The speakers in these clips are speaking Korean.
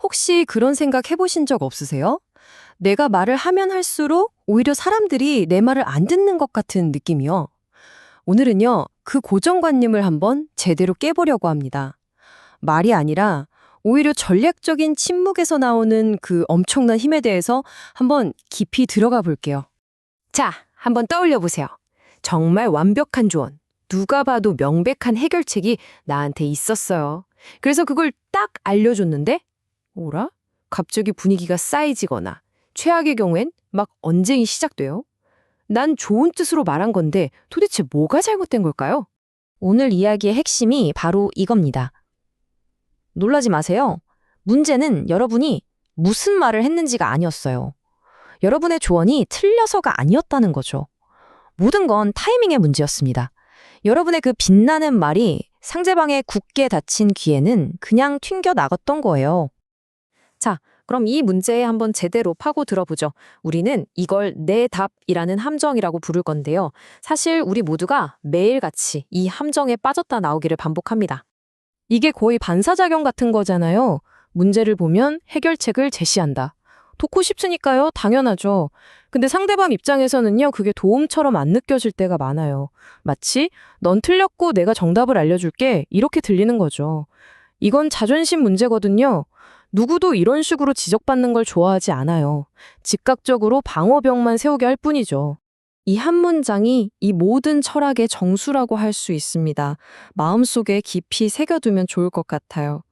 혹시 그런 생각 해보신 적 없으세요? 내가 말을 하면 할수록 오히려 사람들이 내 말을 안 듣는 것 같은 느낌이요. 오늘은요, 그 고정관념을 한번 제대로 깨보려고 합니다. 말이 아니라 오히려 전략적인 침묵에서 나오는 그 엄청난 힘에 대해서 한번 깊이 들어가 볼게요. 자, 한번 떠올려 보세요. 정말 완벽한 조언, 누가 봐도 명백한 해결책이 나한테 있었어요. 그래서 그걸 딱 알려줬는데, 뭐라? 갑자기 분위기가 싸해지거나, 최악의 경우엔 막 언쟁이 시작돼요. 난 좋은 뜻으로 말한 건데 도대체 뭐가 잘못된 걸까요? 오늘 이야기의 핵심이 바로 이겁니다. 놀라지 마세요. 문제는 여러분이 무슨 말을 했는지가 아니었어요. 여러분의 조언이 틀려서가 아니었다는 거죠. 모든 건 타이밍의 문제였습니다. 여러분의 그 빛나는 말이 상대방의 굳게 닫힌 귀에는 그냥 튕겨 나갔던 거예요. 자, 그럼 이 문제에 한번 제대로 파고 들어보죠. 우리는 이걸 내 답이라는 함정이라고 부를 건데요. 사실 우리 모두가 매일같이 이 함정에 빠졌다 나오기를 반복합니다. 이게 거의 반사작용 같은 거잖아요. 문제를 보면 해결책을 제시한다. 돕고 싶으니까요. 당연하죠. 근데 상대방 입장에서는요. 그게 도움처럼 안 느껴질 때가 많아요. 마치 넌 틀렸고 내가 정답을 알려줄게 이렇게 들리는 거죠. 이건 자존심 문제거든요. 누구도 이런 식으로 지적받는 걸 좋아하지 않아요. 즉각적으로 방어벽만 세우게 할 뿐이죠. 이 한 문장이 이 모든 철학의 정수라고 할 수 있습니다. 마음속에 깊이 새겨두면 좋을 것 같아요.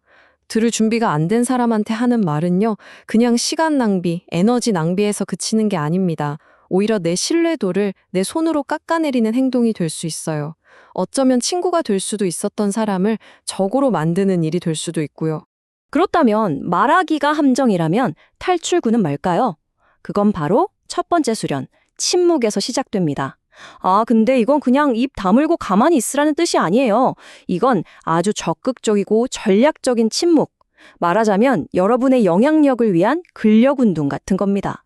들을 준비가 안 된 사람한테 하는 말은요, 그냥 시간 낭비, 에너지 낭비에서 그치는 게 아닙니다. 오히려 내 신뢰도를 내 손으로 깎아내리는 행동이 될 수 있어요. 어쩌면 친구가 될 수도 있었던 사람을 적으로 만드는 일이 될 수도 있고요. 그렇다면 말하기가 함정이라면 탈출구는 뭘까요? 그건 바로 첫 번째 수련, 침묵에서 시작됩니다. 근데 이건 그냥 입 다물고 가만히 있으라는 뜻이 아니에요. 이건 아주 적극적이고 전략적인 침묵. 말하자면 여러분의 영향력을 위한 근력 운동 같은 겁니다.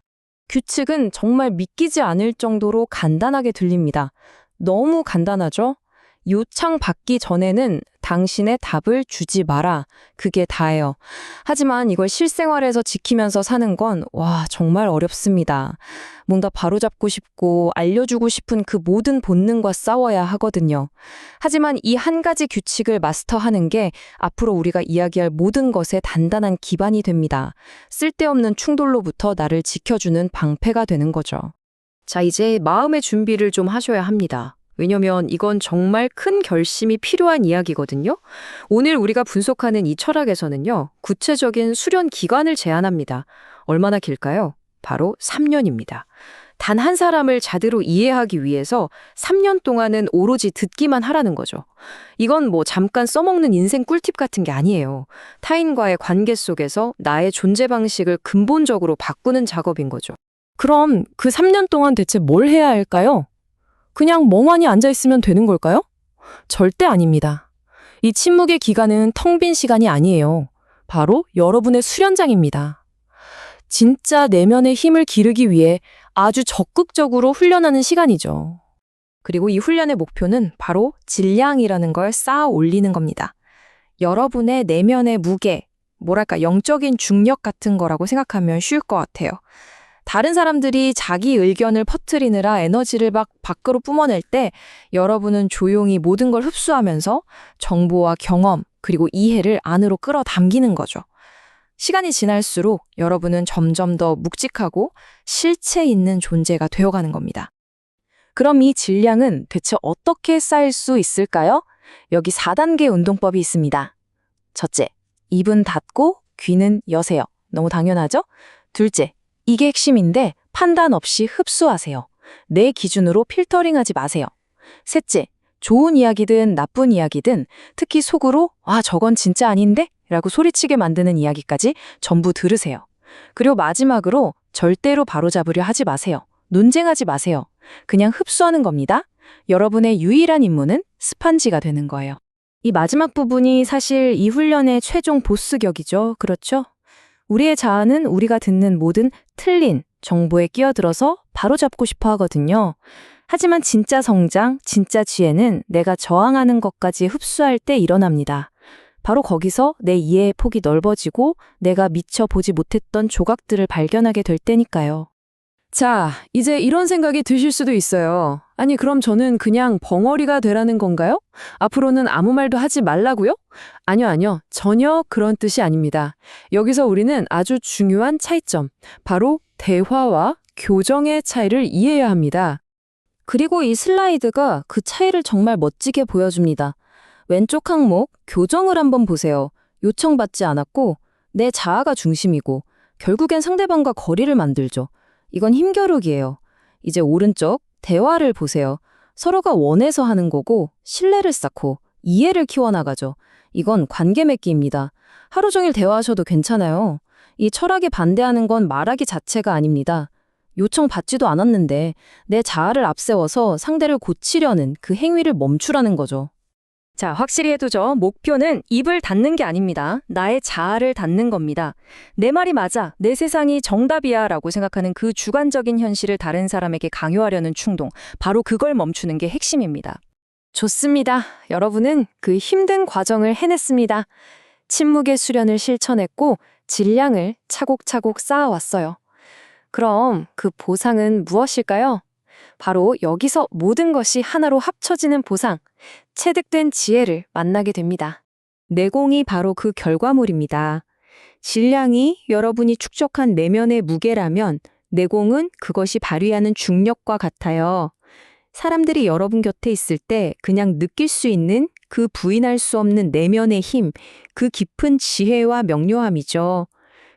규칙은 정말 믿기지 않을 정도로 간단하게 들립니다. 너무 간단하죠? 요청 받기 전에는 당신의 답을 주지 마라. 그게 다예요. 하지만 이걸 실생활에서 지키면서 사는 건 정말 어렵습니다. 뭔가 바로잡고 싶고 알려주고 싶은 그 모든 본능과 싸워야 하거든요. 하지만 이 한 가지 규칙을 마스터하는 게 앞으로 우리가 이야기할 모든 것의 단단한 기반이 됩니다. 쓸데없는 충돌로부터 나를 지켜주는 방패가 되는 거죠. 자, 이제 마음의 준비를 좀 하셔야 합니다. 왜냐면 이건 정말 큰 결심이 필요한 이야기거든요. 오늘 우리가 분석하는 이 철학에서는요, 구체적인 수련 기간을 제안합니다. 얼마나 길까요? 바로 3년입니다. 단 한 사람을 제대로 이해하기 위해서 3년 동안은 오로지 듣기만 하라는 거죠. 이건 잠깐 써먹는 인생 꿀팁 같은 게 아니에요. 타인과의 관계 속에서 나의 존재 방식을 근본적으로 바꾸는 작업인 거죠. 그럼 그 3년 동안 대체 뭘 해야 할까요? 그냥 멍하니 앉아있으면 되는 걸까요? 절대 아닙니다. 이 침묵의 기간은 텅 빈 시간이 아니에요. 바로 여러분의 수련장입니다. 진짜 내면의 힘을 기르기 위해 아주 적극적으로 훈련하는 시간이죠. 그리고 이 훈련의 목표는 바로 질량이라는 걸 쌓아 올리는 겁니다. 여러분의 내면의 무게, 영적인 중력 같은 거라고 생각하면 쉬울 것 같아요. 다른 사람들이 자기 의견을 퍼뜨리느라 에너지를 막 밖으로 뿜어낼 때 여러분은 조용히 모든 걸 흡수하면서 정보와 경험 그리고 이해를 안으로 끌어당기는 거죠. 시간이 지날수록 여러분은 점점 더 묵직하고 실체 있는 존재가 되어가는 겁니다. 그럼 이 질량은 대체 어떻게 쌓일 수 있을까요? 여기 4단계 운동법이 있습니다. 첫째, 입은 닫고 귀는 여세요. 너무 당연하죠? 둘째, 이게 핵심인데 판단 없이 흡수하세요. 내 기준으로 필터링하지 마세요. 셋째, 좋은 이야기든 나쁜 이야기든 특히 속으로 저건 진짜 아닌데? 라고 소리치게 만드는 이야기까지 전부 들으세요. 그리고 마지막으로 절대로 바로잡으려 하지 마세요. 논쟁하지 마세요. 그냥 흡수하는 겁니다. 여러분의 유일한 임무는 스펀지가 되는 거예요. 이 마지막 부분이 사실 이 훈련의 최종 보스격이죠. 그렇죠? 우리의 자아는 우리가 듣는 모든 틀린 정보에 끼어들어서 바로잡고 싶어 하거든요. 하지만 진짜 성장, 진짜 지혜는 내가 저항하는 것까지 흡수할 때 일어납니다. 바로 거기서 내 이해의 폭이 넓어지고 내가 미처 보지 못했던 조각들을 발견하게 될 때니까요. 자, 이제 이런 생각이 드실 수도 있어요. 아니, 그럼 저는 그냥 벙어리가 되라는 건가요? 앞으로는 아무 말도 하지 말라고요? 아니요, 아니요. 전혀 그런 뜻이 아닙니다. 여기서 우리는 아주 중요한 차이점, 바로 대화와 교정의 차이를 이해해야 합니다. 그리고 이 슬라이드가 그 차이를 정말 멋지게 보여줍니다. 왼쪽 항목, 교정을 한번 보세요. 요청받지 않았고 내 자아가 중심이고 결국엔 상대방과 거리를 만들죠. 이건 힘겨루기예요. 이제 오른쪽, 대화를 보세요. 서로가 원해서 하는 거고 신뢰를 쌓고 이해를 키워나가죠. 이건 관계 맺기입니다. 하루 종일 대화하셔도 괜찮아요. 이 철학에 반대하는 건 말하기 자체가 아닙니다. 요청받지도 않았는데 내 자아를 앞세워서 상대를 고치려는 그 행위를 멈추라는 거죠. 자, 확실히 해두죠. 목표는 입을 닫는 게 아닙니다. 나의 자아를 닫는 겁니다. 내 말이 맞아, 내 세상이 정답이야 라고 생각하는 그 주관적인 현실을 다른 사람에게 강요하려는 충동, 바로 그걸 멈추는 게 핵심입니다. 좋습니다. 여러분은 그 힘든 과정을 해냈습니다. 침묵의 수련을 실천했고 질량을 차곡차곡 쌓아왔어요. 그럼 그 보상은 무엇일까요? 바로 여기서 모든 것이 하나로 합쳐지는 보상, 체득된 지혜를 만나게 됩니다. 내공이 바로 그 결과물입니다. 질량이 여러분이 축적한 내면의 무게라면 내공은 그것이 발휘하는 중력과 같아요. 사람들이 여러분 곁에 있을 때 그냥 느낄 수 있는 그 부인할 수 없는 내면의 힘, 그 깊은 지혜와 명료함이죠.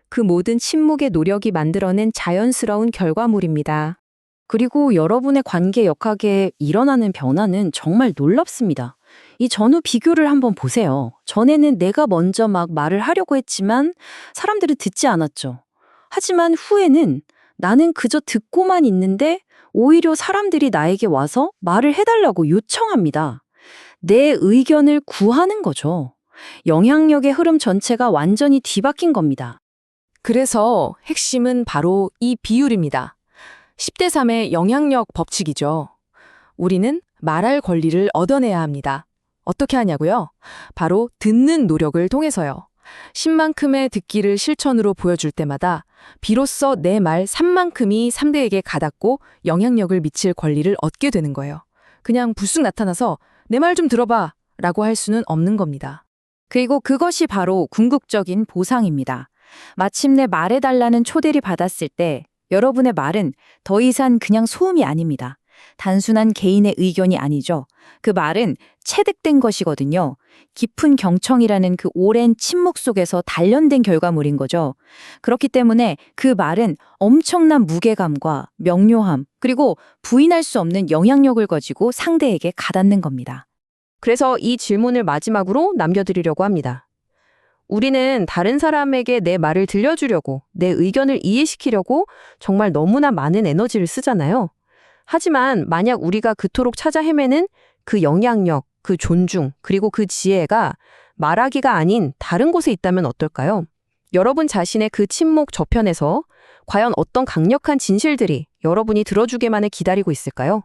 그 모든 침묵의 노력이 만들어낸 자연스러운 결과물입니다. 그리고 여러분의 관계 역학에 일어나는 변화는 정말 놀랍습니다. 이 전후 비교를 한번 보세요. 전에는 내가 먼저 막 말을 하려고 했지만 사람들은 듣지 않았죠. 하지만 후에는 나는 그저 듣고만 있는데 오히려 사람들이 나에게 와서 말을 해달라고 요청합니다. 내 의견을 구하는 거죠. 영향력의 흐름 전체가 완전히 뒤바뀐 겁니다. 그래서 핵심은 바로 이 비율입니다. 10대 3의 영향력 법칙이죠. 우리는 말할 권리를 얻어내야 합니다. 어떻게 하냐고요? 바로 듣는 노력을 통해서요. 10만큼의 듣기를 실천으로 보여줄 때마다 비로소 내 말 3만큼이 상대에게 가닿고 영향력을 미칠 권리를 얻게 되는 거예요. 그냥 불쑥 나타나서 내 말 좀 들어봐 라고 할 수는 없는 겁니다. 그리고 그것이 바로 궁극적인 보상입니다. 마침내 말해달라는 초대를 받았을 때 여러분의 말은 더 이상 그냥 소음이 아닙니다. 단순한 개인의 의견이 아니죠. 그 말은 체득된 것이거든요. 깊은 경청이라는 그 오랜 침묵 속에서 단련된 결과물인 거죠. 그렇기 때문에 그 말은 엄청난 무게감과 명료함, 그리고 부인할 수 없는 영향력을 가지고 상대에게 가닿는 겁니다. 그래서 이 질문을 마지막으로 남겨드리려고 합니다. 우리는 다른 사람에게 내 말을 들려주려고, 내 의견을 이해시키려고 정말 너무나 많은 에너지를 쓰잖아요. 하지만 만약 우리가 그토록 찾아 헤매는 그 영향력, 그 존중, 그리고 그 지혜가 말하기가 아닌 다른 곳에 있다면 어떨까요? 여러분 자신의 그 침묵 저편에서 과연 어떤 강력한 진실들이 여러분이 들어주기만을 기다리고 있을까요?